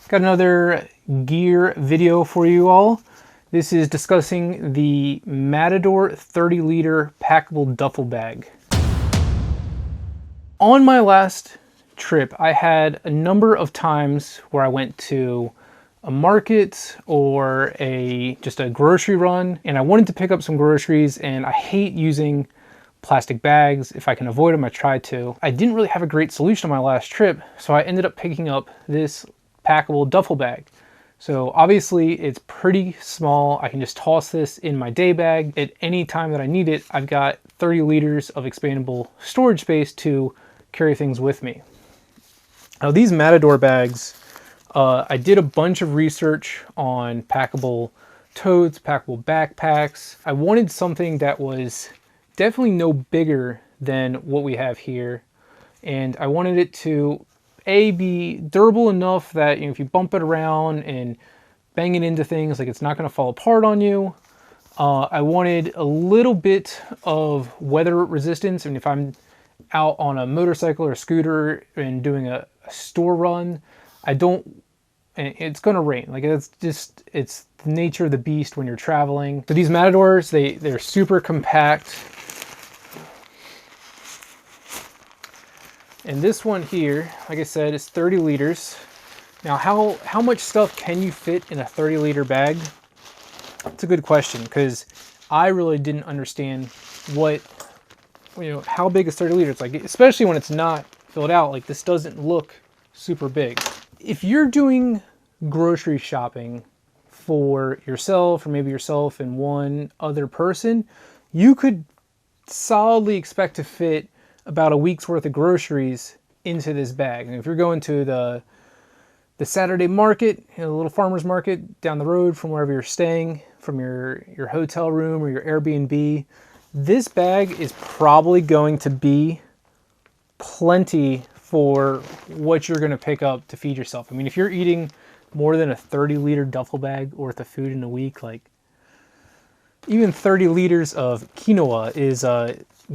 Got another gear video for you all. This is discussing the Matador 30-liter packable duffel bag. On my last trip, I had a number of times where I went to a market or just a grocery run, and I wanted to pick up some groceries, and I hate using plastic bags. If I can avoid them, I try to. I didn't really have a great solution on my last trip, so I ended up picking up this packable duffel bag. So obviously it's pretty small. I can just toss this in my day bag at any time that I need it. I've got 30 liters of expandable storage space to carry things with me. Now these Matador bags, I did a bunch of research on packable totes, packable backpacks. I wanted something that was definitely no bigger than what we have here. And I wanted it to be durable enough that, if you bump it around and bang it into things, like, it's not going to fall apart on you. I wanted a little bit of weather resistance. I mean, if I'm out on a motorcycle or a scooter and doing a store run, it's going to rain. Like, it's the nature of the beast when you're traveling. So these Matadors, they're super compact. And this one here, like I said, is 30 liters. Now, how much stuff can you fit in a 30-liter bag? That's a good question, because I really didn't understand how big is 30 liters. Like, especially when it's not filled out, like, this doesn't look super big. If you're doing grocery shopping for yourself, or maybe yourself and one other person, you could solidly expect to fit about a week's worth of groceries into this bag. And if you're going to the Saturday market, the little farmer's market down the road from wherever you're staying, from your hotel room or your Airbnb, this bag is probably going to be plenty for what you're going to pick up to feed yourself. I mean, if you're eating more than a 30-liter duffel bag worth of food in a week, like, even 30 liters of quinoa is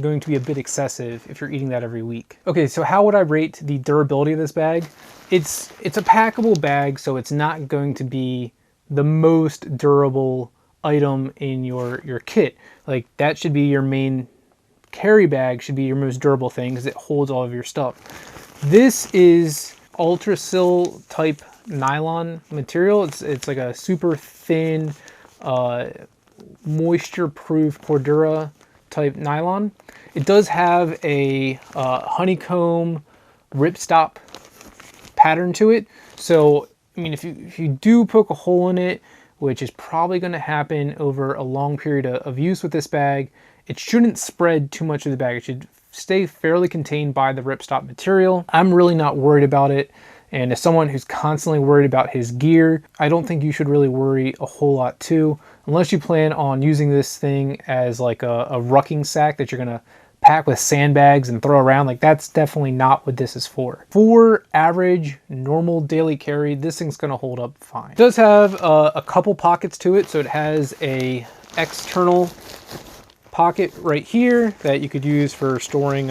going to be a bit excessive if you're eating that every week. Okay, so how would I rate the durability of this bag? It's a packable bag, so it's not going to be the most durable item in your kit. Like, that should be your main carry bag, should be your most durable thing, because it holds all of your stuff. This is Ultrasil type nylon material. It's like a super thin, moisture-proof Cordura type nylon. It does have a honeycomb ripstop pattern to it. So, I mean, if you do poke a hole in it, which is probably going to happen over a long period of use with this bag, it shouldn't spread too much of the bag. It should stay fairly contained by the ripstop material. I'm really not worried about it. And as someone who's constantly worried about his gear, I don't think you should really worry a whole lot too, unless you plan on using this thing as like a rucking sack that you're gonna pack with sandbags and throw around. Like, that's definitely not what this is for. For average, normal daily carry, this thing's gonna hold up fine. It does have a couple pockets to it, so it has a external pocket right here that you could use for storing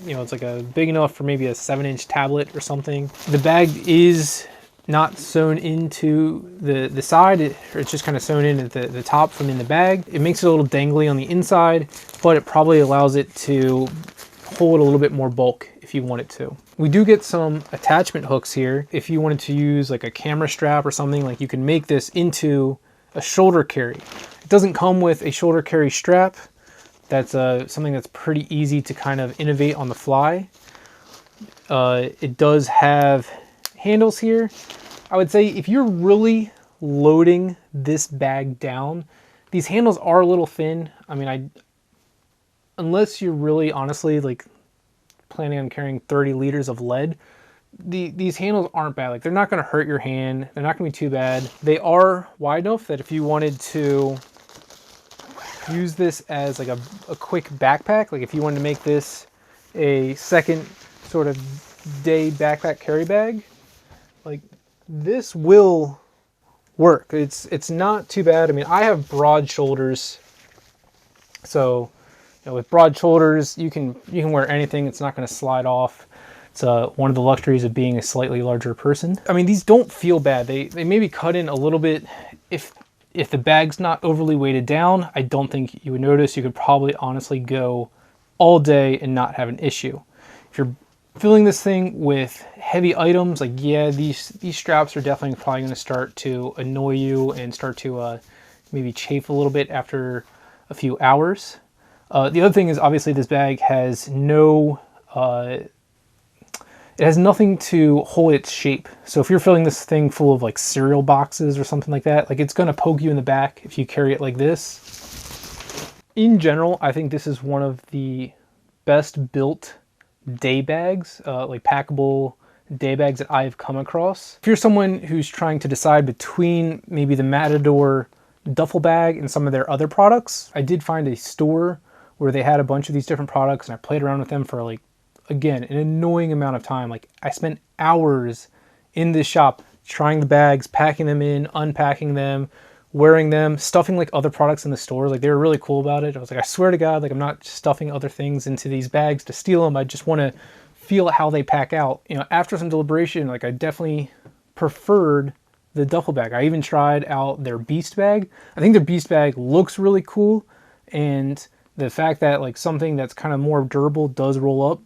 it's like a big enough for maybe a 7-inch tablet or something. The bag is not sewn into the side, it's just kind of sewn in at the top from in the bag. It makes it a little dangly on the inside, but it probably allows it to hold a little bit more bulk if you want it to. We do get some attachment hooks here. If you wanted to use like a camera strap or something, like, you can make this into a shoulder carry. It doesn't come with a shoulder carry strap. That's something that's pretty easy to kind of innovate on the fly. It does have handles here. I would say if you're really loading this bag down, these handles are a little thin. I mean, unless you're really honestly like planning on carrying 30 liters of lead, these handles aren't bad. Like, they're not going to hurt your hand. They're not going to be too bad. They are wide enough that if you wanted to use this as like a quick backpack, like if you wanted to make this a second sort of day backpack carry bag, like, this will work. It's not too bad. I mean, I have broad shoulders, so with broad shoulders you can wear anything. It's not going to slide off. It's one of the luxuries of being a slightly larger person. I mean, these don't feel bad. They maybe cut in a little bit. If the bag's not overly weighted down, I don't think you would notice. You could probably honestly go all day and not have an issue. If you're filling this thing with heavy items, like, yeah, these straps are definitely probably going to start to annoy you and start to maybe chafe a little bit after a few hours. The other thing is, obviously, this bag has no it has nothing to hold its shape. So if you're filling this thing full of like cereal boxes or something like that, like, it's going to poke you in the back if you carry it like this. In general, I think this is one of the best built day bags, like packable day bags that I've come across. If you're someone who's trying to decide between maybe the Matador duffel bag and some of their other products, I did find a store where they had a bunch of these different products, and I played around with them for, like, again, an annoying amount of time. Like, I spent hours in this shop trying the bags, packing them in, unpacking them, wearing them, stuffing like other products in the stores. Like, they were really cool about it. I was like, I swear to God, like, I'm not stuffing other things into these bags to steal them. I just want to feel how they pack out. You know, after some deliberation, like, I definitely preferred the duffel bag. I even tried out their beast bag. I think their beast bag looks really cool, and the fact that, like, something that's kind of more durable does roll up,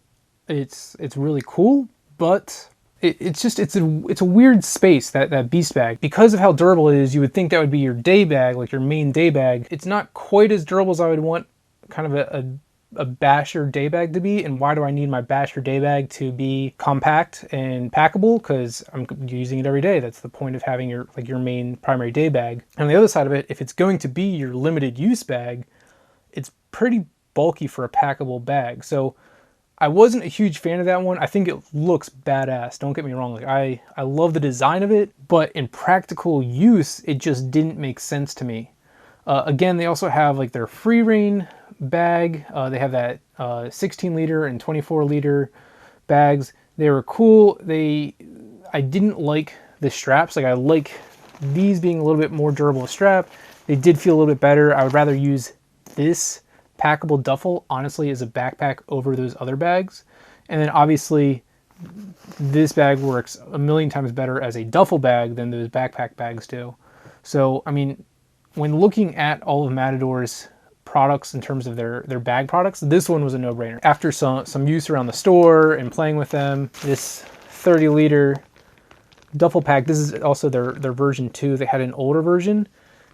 it's really cool. But it's a weird space, that beast bag. Because of how durable it is, you would think that would be your day bag, like your main day bag. It's not quite as durable as I would want kind of a basher day bag to be. And why do I need my basher day bag to be compact and packable? Because I'm using it every day. That's the point of having your main primary day bag. And on the other side of it, if it's going to be your limited use bag, it's pretty bulky for a packable bag. So I wasn't a huge fan of that one. I think it looks badass, don't get me wrong. Like, I love the design of it, but in practical use, it just didn't make sense to me. Again, they also have like their free reign bag. They have that 16 liter and 24 liter bags. They were cool. I didn't like the straps. Like, I like these being a little bit more durable strap. They did feel a little bit better. I would rather use this packable duffel, honestly, as a backpack over those other bags. And then obviously this bag works a million times better as a duffel bag than those backpack bags do. So, I mean, when looking at all of Matador's products in terms of their bag products, this one was a no-brainer. After some use around the store and playing with them, this 30 liter duffel pack, this is also their version 2. They had an older version.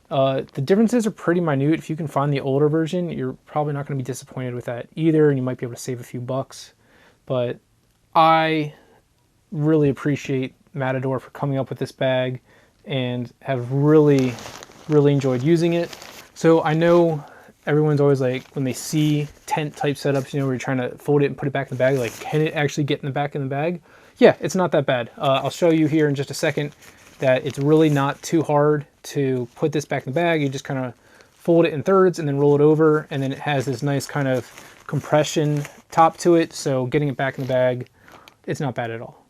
The differences are pretty minute. If you can find the older version, you're probably not going to be disappointed with that either, and you might be able to save a few bucks. But I really appreciate Matador for coming up with this bag and have really, really enjoyed using it. So I know everyone's always like, when they see tent type setups, you know, where you're trying to fold it and put it back in the bag, like, can it actually get in the back of the bag? Yeah, it's not that bad. I'll show you here in just a second that it's really not too hard to put this back in the bag. You just kind of fold it in thirds and then roll it over, and then it has this nice kind of compression top to it, so getting it back in the bag, it's not bad at all.